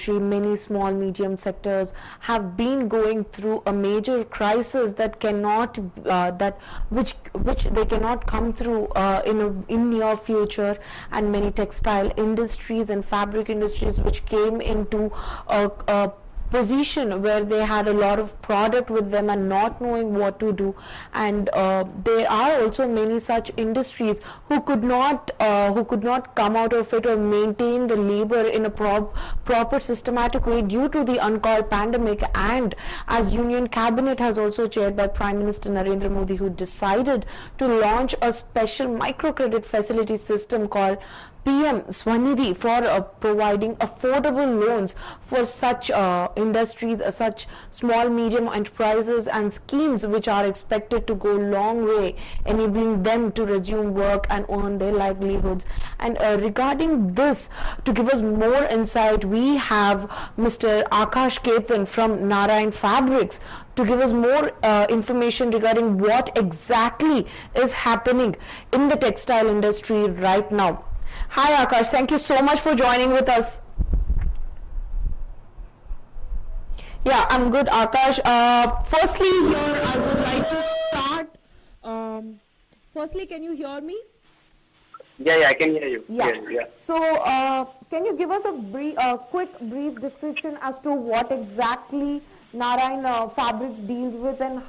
many small medium sectors have been going through a major crisis that cannot which they cannot come through in near future, and many textile industries and fabric industries which came into a position where they had a lot of product with them and not knowing what to do. And there are also many such industries who could not come out of it or maintain the labor in a proper systematic way due to the uncalled pandemic. And as Union Cabinet has also chaired by Prime Minister Narendra Modi, who decided to launch a special microcredit facility system called PM Swanidhi for providing affordable loans for such industries, such small medium enterprises and schemes which are expected to go a long way, enabling them to resume work and earn their livelihoods. And regarding this, to give us more insight, we have Mr. Akash Ketan from Narayan Fabrics to give us more information regarding what exactly is happening in the textile industry right now. Hi Akash, thank you so much for joining with us. Yeah, I'm good, Akash. Firstly, here I would like to start. Firstly, can you hear me? Yeah, I can hear you. Yeah. So, can you give us a quick brief description as to what exactly Narayan Fabrics deals with, and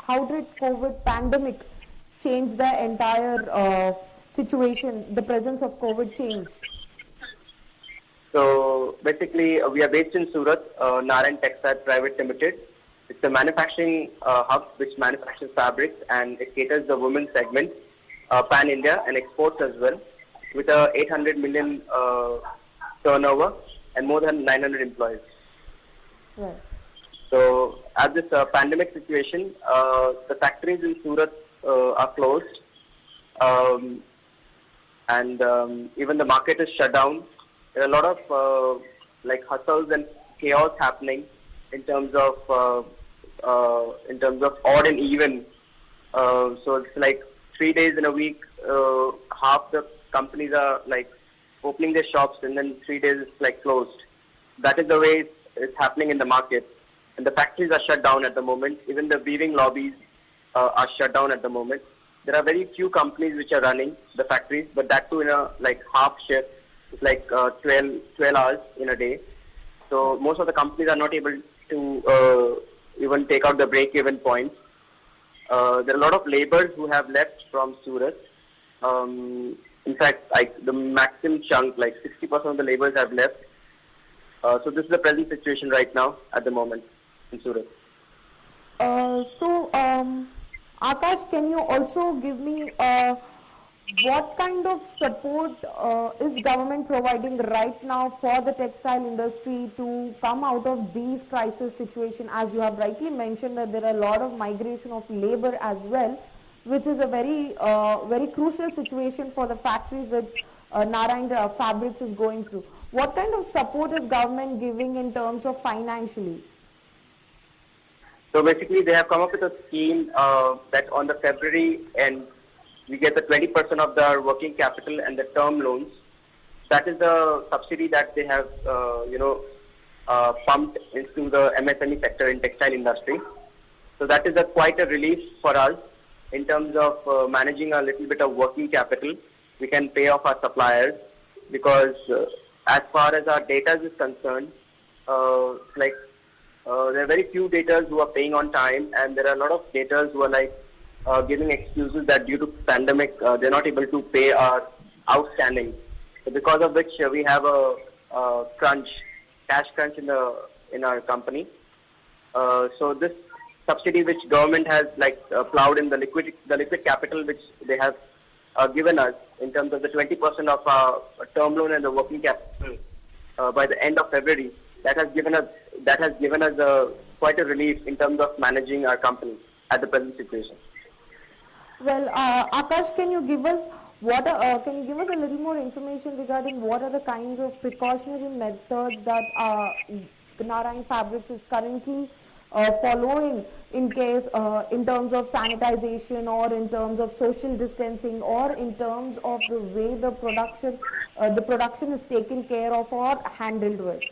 how did COVID pandemic change the entire situation, the presence of COVID changed? So basically, we are based in Surat, Narayan Textile Private Limited. It's a manufacturing hub which manufactures fabrics, and it caters the women's segment, pan-India, and exports as well, with a 800 million turnover and more than 900 employees. Right. So at this pandemic situation, the factories in Surat are closed. And even the market is shut down. There are a lot of hustles and chaos happening in terms of odd and even. So it's like 3 days in a week. Half the companies are like opening their shops, and then 3 days it's like closed. That is the way it's happening in the market. And the factories are shut down at the moment. Even the weaving lobbies are shut down at the moment. There are very few companies which are running the factories, but that too in a half shift. It's like 12 hours in a day. So most of the companies are not able to even take out the break-even points. There are a lot of laborers who have left from Surat. In fact, the maximum chunk, 60% of the laborers have left. So this is the present situation right now at the moment in Surat. Akash, can you also give me what kind of support is government providing right now for the textile industry to come out of these crisis situation? As you have rightly mentioned that there are a lot of migration of labor as well, which is a very crucial situation for the factories that Narayan Fabrics is going through. What kind of support is government giving in terms of financially? So basically, they have come up with a scheme that on the February end, we get the 20% of their working capital and the term loans. That is the subsidy that they have, pumped into the MSME sector in textile industry. So that is quite a relief for us in terms of managing a little bit of working capital. We can pay off our suppliers because as far as our debtors is concerned, there are very few debtors who are paying on time, and there are a lot of debtors who are giving excuses that due to pandemic they're not able to pay our outstanding. So because of which we have a cash crunch in our company. So this subsidy which government has plowed in the liquid capital which they have given us in terms of the 20% of our term loan and the working capital by the end of February, that has given us quite a relief in terms of managing our company at the present situation. Well, Akash, can you give us a little more information regarding what are the kinds of precautionary methods that Narayan Fabrics is currently following in terms of sanitization, or in terms of social distancing, or in terms of the way the production is taken care of or handled with?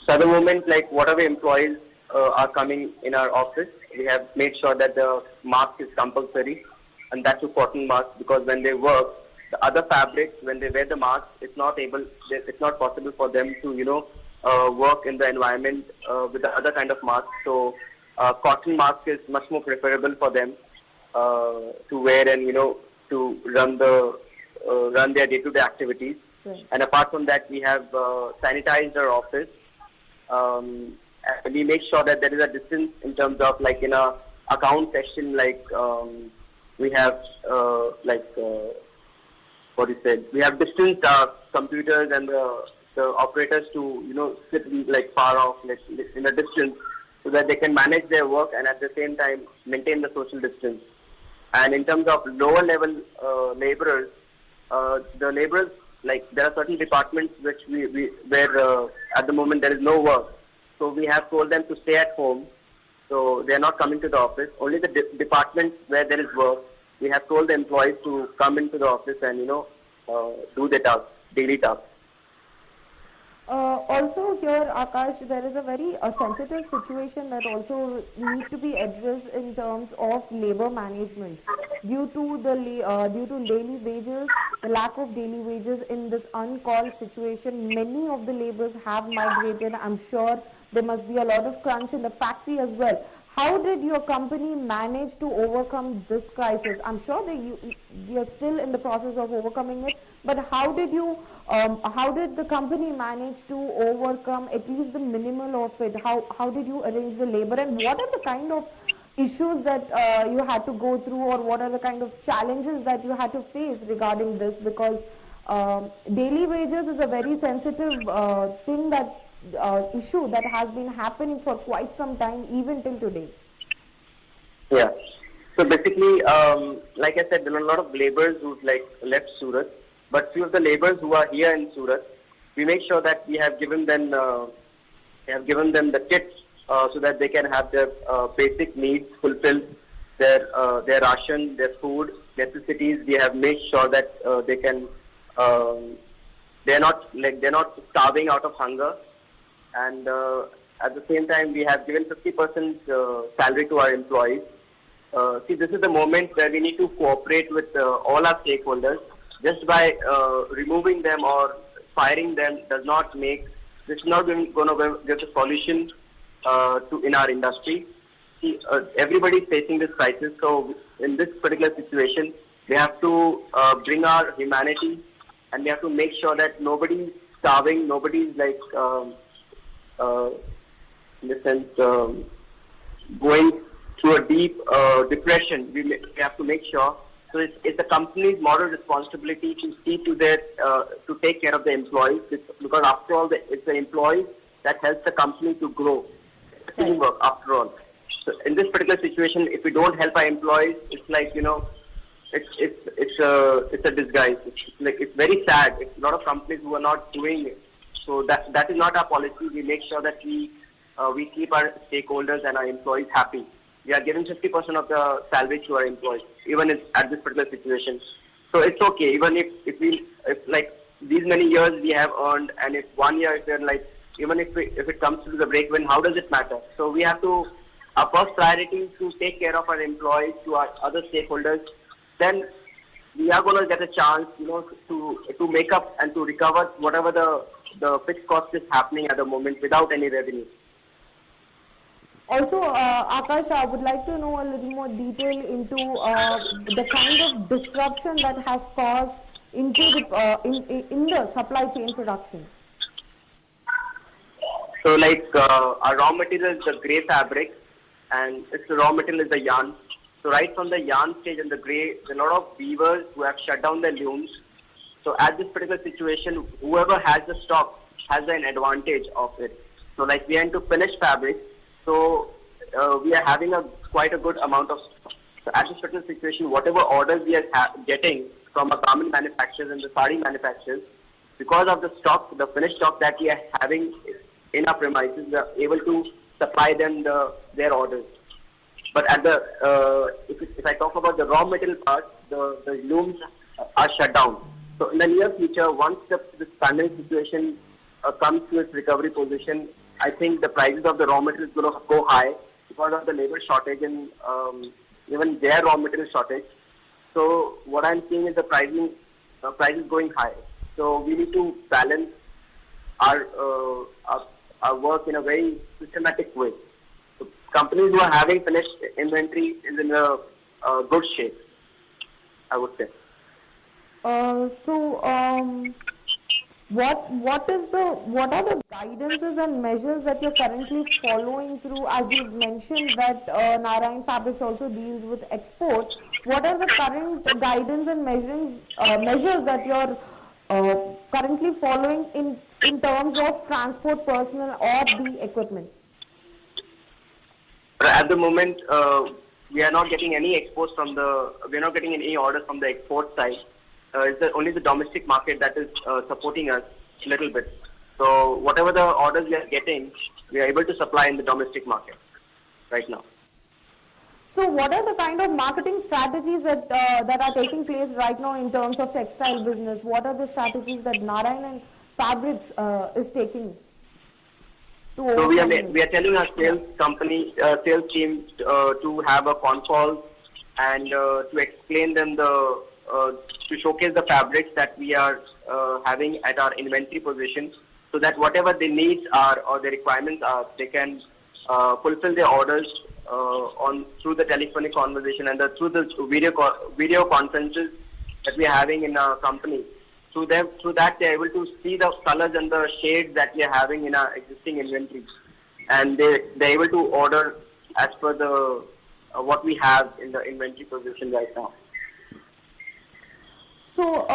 So at the moment, like whatever employees are coming in our office, we have made sure that the mask is compulsory, and that's a cotton mask because when they work, the other fabrics, when they wear the mask, it's not possible for them to, work in the environment with the other kind of mask. So cotton mask is much more preferable for them to wear and, to run their day-to-day activities. Right. And apart from that, we have sanitized our office. And we make sure that there is a distance in terms of like in a account section, like we have what you said. We have distanced our computers and the operators to sit like far off, like in a distance, so that they can manage their work and at the same time maintain the social distance. And in terms of lower level laborers, the laborers, like there are certain departments where at the moment there is no work. So we have told them to stay at home. So they are not coming to the office. Only the departments where there is work, we have told the employees to come into the office and do the tasks, daily tasks. Also here, Akash, there is a very sensitive situation that also need to be addressed in terms of labor management due to daily wages, the lack of daily wages in this uncalled situation. Many of the laborers have migrated. I'm sure there must be a lot of crunch in the factory as well. How did your company manage to overcome this crisis? I'm sure that you're still in the process of overcoming it, but how did the company manage to overcome at least the minimal of it? How did you arrange the labor, and what are the kind of issues that you had to go through, or what are the kind of challenges that you had to face regarding this? Because daily wages is a very sensitive issue that has been happening for quite some time, even till today. Yeah. So basically, like I said, there are a lot of laborers who left Surat, but few of the laborers who are here in Surat, we make sure that we have given them the kits so that they can have their basic needs fulfilled, their ration, their food necessities. We have made sure that they can they're not starving out of hunger. And at the same time, we have given 50% salary to our employees. See, this is the moment where we need to cooperate with all our stakeholders. Just by removing them or firing them this is not going to give the solution in our industry. See, everybody is facing this crisis. So in this particular situation, we have to bring our humanity, and we have to make sure that nobody is starving, nobody is in the sense, going through a deep depression. We have to make sure. So it's the company's moral responsibility to see to to take care of the employees, because after all, it's the employees that helps the company to grow. It's teamwork, after all. So in this particular situation, if we don't help our employees, it's like it's a disguise. It's very sad. It's a lot of companies who are not doing it. So that is not our policy. We make sure that we keep our stakeholders and our employees happy. We are giving 50% of the salary to our employees, even at this particular situation. So it's okay, even if these many years we have earned, and if 1 year if we're even if it comes to the break even, how does it matter? So we have to, our first priority is to take care of our employees, to our other stakeholders. Then we are going to get a chance, to make up and to recover whatever the fixed cost is happening at the moment without any revenue. Also, Akash, I would like to know a little more detail into the kind of disruption that has caused into in the supply chain production. So, our raw material is the grey fabric, and its raw material is the yarn. So, right from the yarn stage and the grey, there are a lot of weavers who have shut down their looms. So, at this particular situation, whoever has the stock has an advantage of it. So, we are into finished fabric. So we are having quite a good amount of stock. So at this particular situation, whatever orders we are getting from our garment manufacturers and the sari manufacturers, because of the stock, the finished stock that we are having in our premises, we are able to supply them their orders. But at if I talk about the raw material part, the looms are shut down. So in the near future, once this pandemic situation comes to its recovery position, I think the prices of the raw material is going to go high because of the labor shortage and even their raw material shortage. So what I'm seeing is the prices going high. So we need to balance our, our work in a very systematic way. So companies who are having finished inventory is in a good shape, I would say. What are the guidances and measures that you're currently following through? As you've mentioned that Narayan Fabrics also deals with export. What are the current guidance and measures that you're currently following in terms of transport personnel or the equipment? At the moment, we are not getting any we are not getting any orders from the export side. It's only the domestic market that is supporting us a little bit. So whatever the orders we are getting, we are able to supply in the domestic market right now. So what are the kind of marketing strategies that are taking place right now in terms of textile business? What are the strategies that Narayan Fabrics is taking? So we are telling our sales team to have a con call and to explain them to showcase the fabrics that we are having at our inventory position, so that whatever their needs are or their requirements are, they can fulfill their orders through the telephonic conversation and through the video conferences that we are having in our company. Through that they are able to see the colors and the shades that we are having in our existing inventory, and they're able to order as per the what we have in the inventory position right now. So,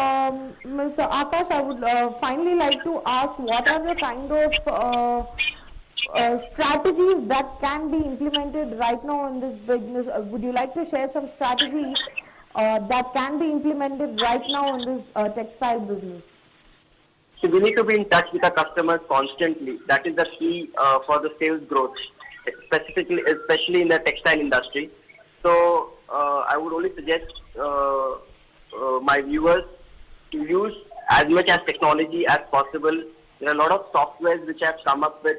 Mr. Akash, I would finally like to ask, what are the kind of strategies that can be implemented right now in this business? Would you like to share some strategies that can be implemented right now in this textile business? So we need to be in touch with our customers constantly. That is the key for the sales growth, especially in the textile industry. So I would only suggest my viewers to use as much as technology as possible. There are a lot of softwares which have come up with,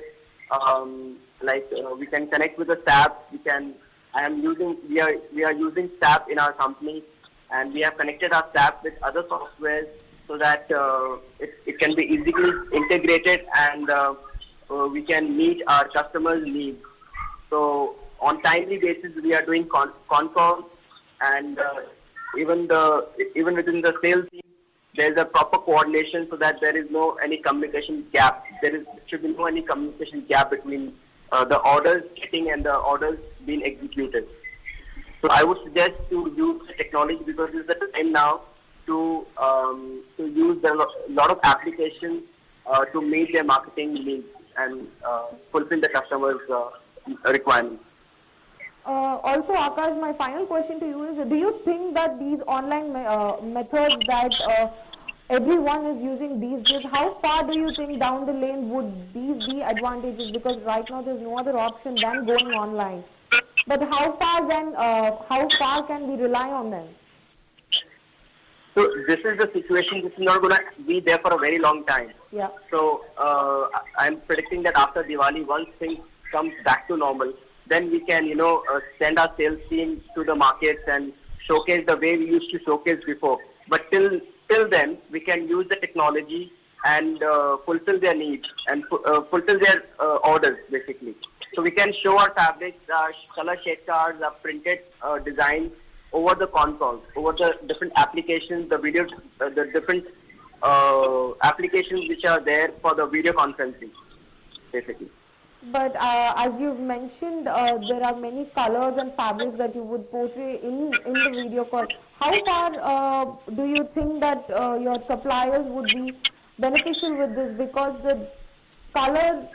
we can connect with the SAP. We are using SAP in our company, and we have connected our SAP with other softwares so that it can be easily integrated and we can meet our customers' needs. So on timely basis, we are doing con calls, and even within the sales team, there is a proper coordination so that there is no any communication gap. Should be no any communication gap between the orders getting and the orders being executed. So I would suggest to use the technology, because this is the time now to use a lot of applications to meet their marketing needs and fulfill the customers' requirements. Also, Akash, my final question to you is, do you think that these online methods that everyone is using these days, how far do you think down the lane would these be advantages? Because right now there's no other option than going online. But how far can we rely on them? So this is the situation. This is not going to be there for a very long time. Yeah. So I'm predicting that after Diwali, once things come back to normal, then we can, send our sales team to the markets and showcase the way we used to showcase before. But till then, we can use the technology and fulfill their needs and fulfill their orders, basically. So we can show our fabrics, color shade cards, our printed designs over the consoles, over the different applications, the different applications which are there for the video conferencing, basically. But as you've mentioned, there are many colors and fabrics that you would portray in the video call. How far do you think that your suppliers would be beneficial with this? Because the color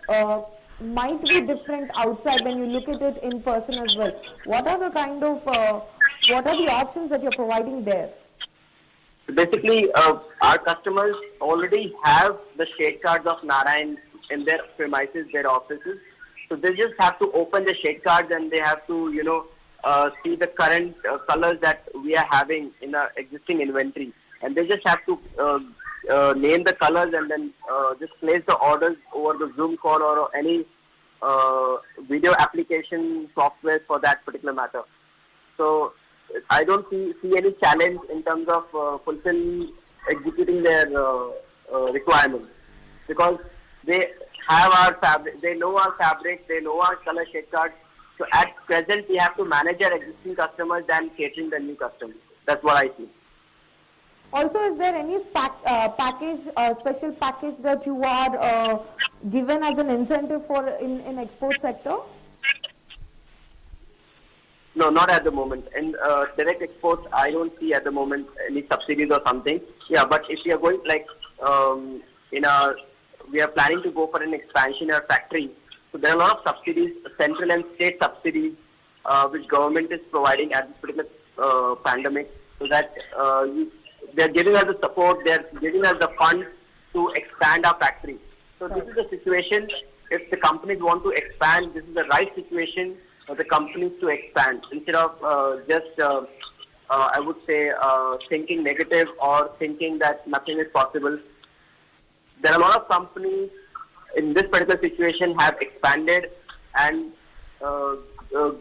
might be different outside when you look at it in person as well. What are the what are the options that you're providing there? Basically, our customers already have the shade cards of Narayan in their premises, their offices. So they just have to open the shade cards and they have to, see the current colors that we are having in our existing inventory. And they just have to name the colors and then just place the orders over the Zoom call or any video application software for that particular matter. So I don't see any challenge in terms of executing their requirements, because they have our fabric, they know our fabric, they know our color shade cards. So at present, we have to manage our existing customers than catering the new customers. That's what I see. Also, is there any special package that you are given as an incentive for in export sector? No, not at the moment. In direct exports, I don't see at the moment any subsidies or something. Yeah, but if we are going like we are planning to go for an expansion in our factory. So there are a lot of subsidies, central and state subsidies, which government is providing at this particular pandemic, so that they are giving us the support, they are giving us the funds to expand our factory. So this is the situation. If the companies want to expand, this is the right situation for the companies to expand, instead of I would say, thinking negative or thinking that nothing is possible. There are a lot of companies in this particular situation have expanded and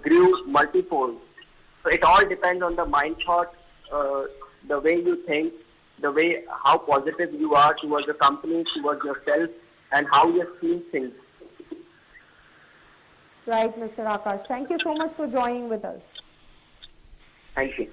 grew multifold. So it all depends on the mind thought, the way you think, the way how positive you are towards the company, towards yourself, and how you see things. Right, Mr. Akash. Thank you so much for joining with us. Thank you.